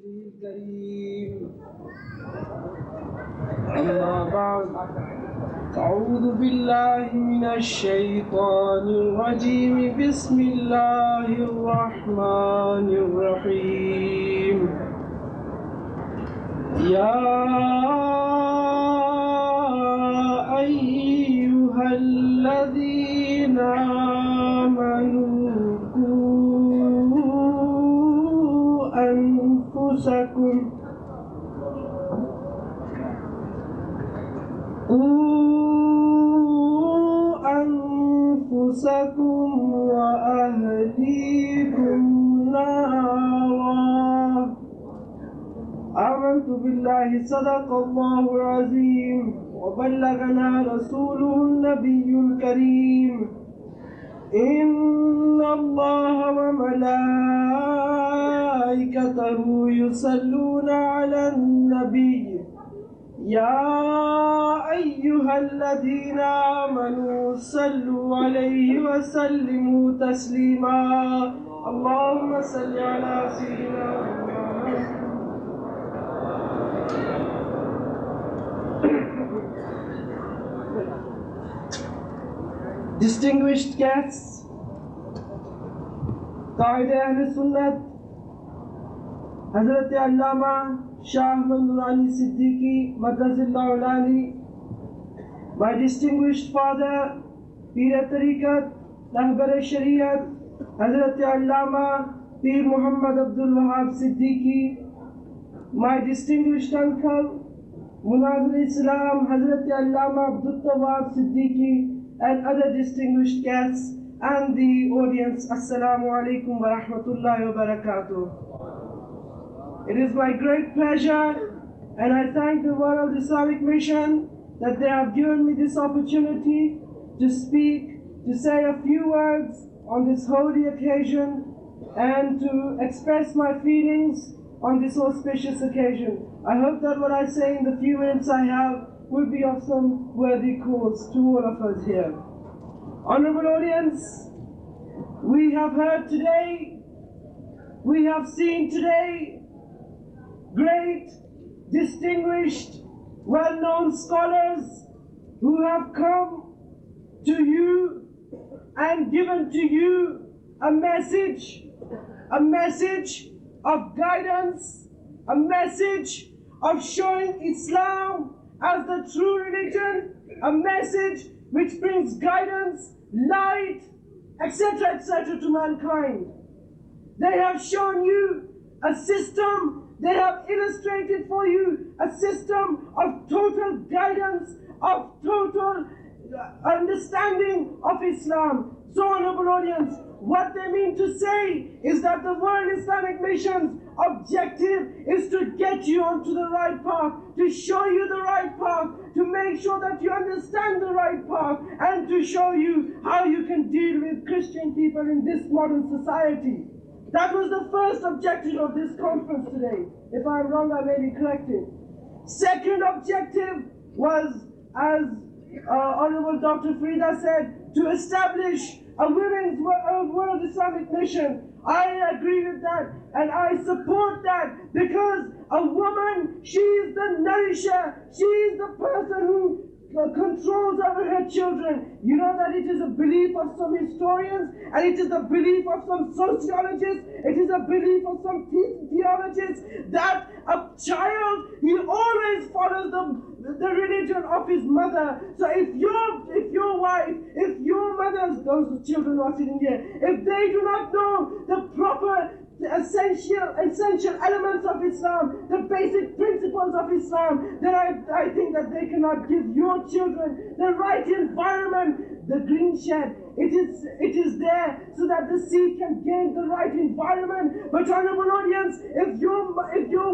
الكريم أما بعد أعوذ بالله من الشيطان الرجيم بسم الله الرحمن الرحيم يا أيها الذين آمنوا أنفسكم وأهليكم نارا آمنت بالله صدق الله العظيم وبلغنا رسوله النبي الكريم إن الله وملائكته يصلون على النبي يا أيها الذين آمنوا صلوا عليه وسلموا تسليما اللهم صل على سيدنا محمد. Distinguished guests, Ahle Sunnat, Hazrat Allama Shah Maulana Siddiqi, Madrasillah Ulani, my distinguished father, Pir Tariqat, Rahbar Shariat, Hazrat Allama Pir Muhammad Abdul Wahab Siddiqi, my distinguished uncle, Munazir Islam, Hazrat Allama Abdul Tawab Siddiqi, and other distinguished guests and the audience, Assalamu alaikum wa rahmatullahi wa barakatuh. It is my great pleasure, and I thank the World Islamic Mission that they have given me this opportunity to speak, to say a few words on this holy occasion, and to express my feelings on this auspicious occasion. I hope that what I say in the few minutes I have will be of some worthy cause to all of us here. Honorable audience, we have heard today, we have seen today great, distinguished, well-known scholars who have come to you and given to you a message of guidance, a message of showing Islam as the true religion, a message which brings guidance, light, etc., to mankind. They have shown you a system, they have illustrated for you a system of total guidance, of total understanding of Islam. So, honorable audience, what they mean to say is that the World Islamic Mission's objective is to get you onto the right path, to show you the right path, to make sure that you understand the right path, and to show you how you can deal with Christian people in this modern society. That was the first objective of this conference today. If I'm wrong, I may be corrected. Second objective was, as Honorable Dr. Frida said, to establish a women's World Islamic Mission. I agree with that, and I support that, because a woman, she is the nourisher, she is the person who controls over her children. You know that it is a belief of some historians, and it is a belief of some sociologists, it is a belief of some theologians, that a child, he always follows the religion of his mother. So if your wife, if your mothers, those children who are sitting here, if they do not know the proper essential elements of Islam, the basic principles of Islam, then I think that they cannot give your children the right environment, the green shed. It is there so that the seed can gain the right environment. But honorable audience, if your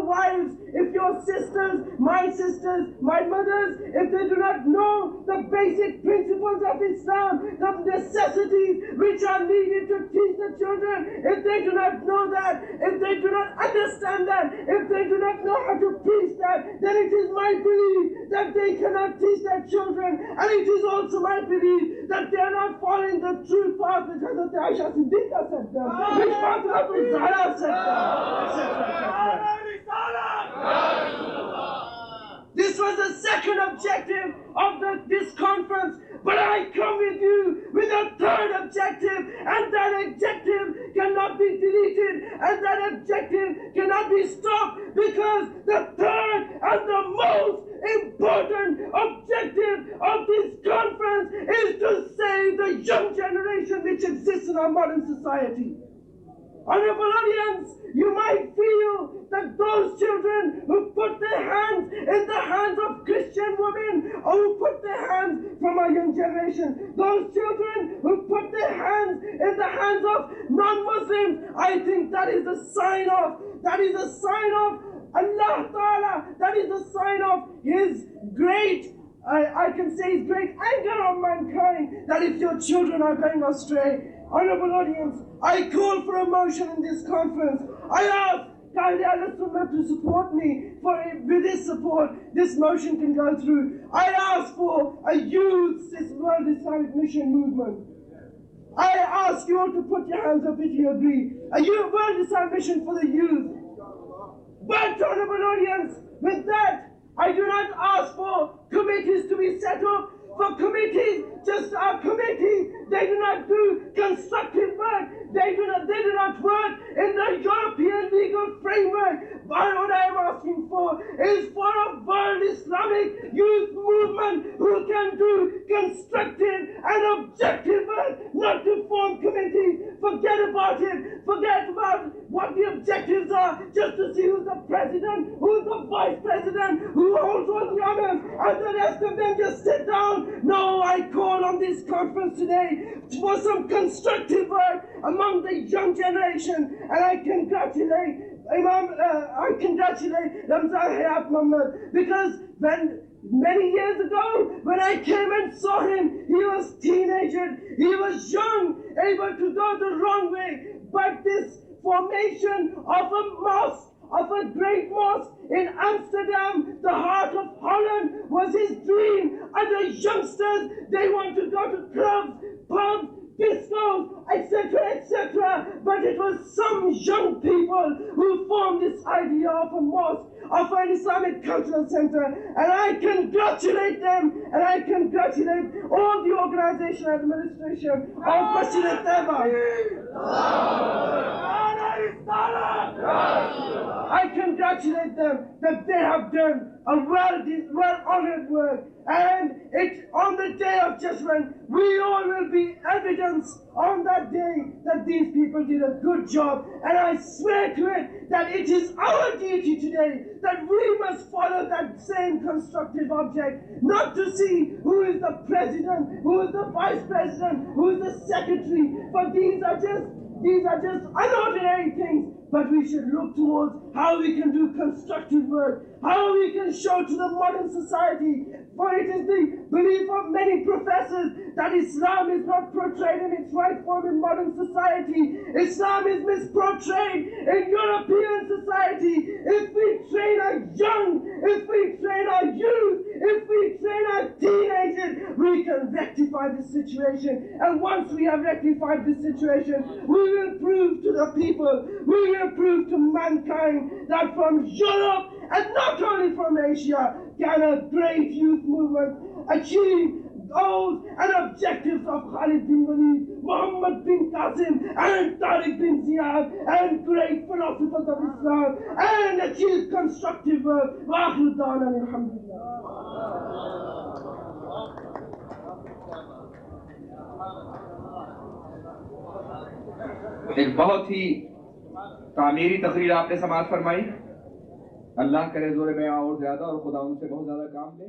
wives, if your sisters, my mothers, if they do not know the basic principles of Islam, the necessities which are needed to teach the children, if they do not know that, if they do not understand that, if they do not know how to teach that, then it is my belief that they cannot teach their children, and it is also my belief that they are not following the true path which Hazrat Aisha Siddiqa said them, which Fatima Zahra said them, etc. objective of this conference, but I come with you with a third objective, and that objective cannot be deleted, and that objective cannot be stopped, because the third and the most important objective of this conference is to save the young generation which exists in our modern society. Honorable audience, you might feel that those children who put their hands in the hands of Christian women, or who put their hands from our young generation, those children who put their hands in the hands of non-Muslims, I think that is a sign of Allah Ta'ala, that is a sign of His great, I can say His great anger on mankind, that if your children are going astray. Honorable audience, I call for a motion in this conference. I ask kindly Ahle Sunnat to support me, for with this support, this motion can go through. I ask for a youth World Islamic Mission movement. I ask you all to put your hands up if you agree. A youth World Islamic Mission for the youth. But, honorable audience, with that, I do not ask for committees to be set up. For committees, just our committees, they do not do constructive work. They do not work in the European legal framework. But what I am asking for is for a world Islamic youth movement who can do constructive and objective work, not to form committees. Forget about it. Forget about what the objectives are, just to see who's the president, who's the vice president, who holds all the honors, and the rest of them just sit down. No, I call on this conference today for some constructive work among the young generation, and I congratulate Ramzan Hayat Muhammad, because many years ago, when I came and saw him, he was a teenager, he was young, able to go the wrong way, but this formation of a mosque, of a great mosque in Amsterdam, the heart of Holland, was his dream. And the youngsters, they want to go to clubs, pubs, discos, etc., etc. But it was some young people who formed this idea of a mosque, of an Islamic cultural center, and I congratulate them, and I congratulate all the organization and administration of Masdjied Taibah. I congratulate them that they have done a well-honored work, and on the day of judgment, we all will be evidence on that day that these people did a good job. And I swear to it that it is our duty today that we must follow that same constructive object, not to see who is the president, who is the vice president, who is the secretary, but these are just unordinary things. But we should look towards how we can do constructive work, how we can show to the modern society, for it is the belief of many professors that Islam is not portrayed in its right form in modern society. Islam is misportrayed in European society. If we train our young, if we train our youth, if we train our teenagers, we can rectify this situation. And once we have rectified this situation, we will prove to the people, we will prove to mankind that from Europe, and not only from Asia, can a great youth movement achieve goals and objectives of Khalid bin Walid, Muhammad bin Qasim, and Tariq bin Ziyad, and great philosophers of Islam, and achieve constructive work. Wa akhiru da'wana alhamdulillah. एक बहुत ही तामीरी तकरीर आपने समाअत फरमाई। अल्लाह करे ज़ोर में और ज़्यादा और खुदा उनसे बहुत ज़्यादा काम ले।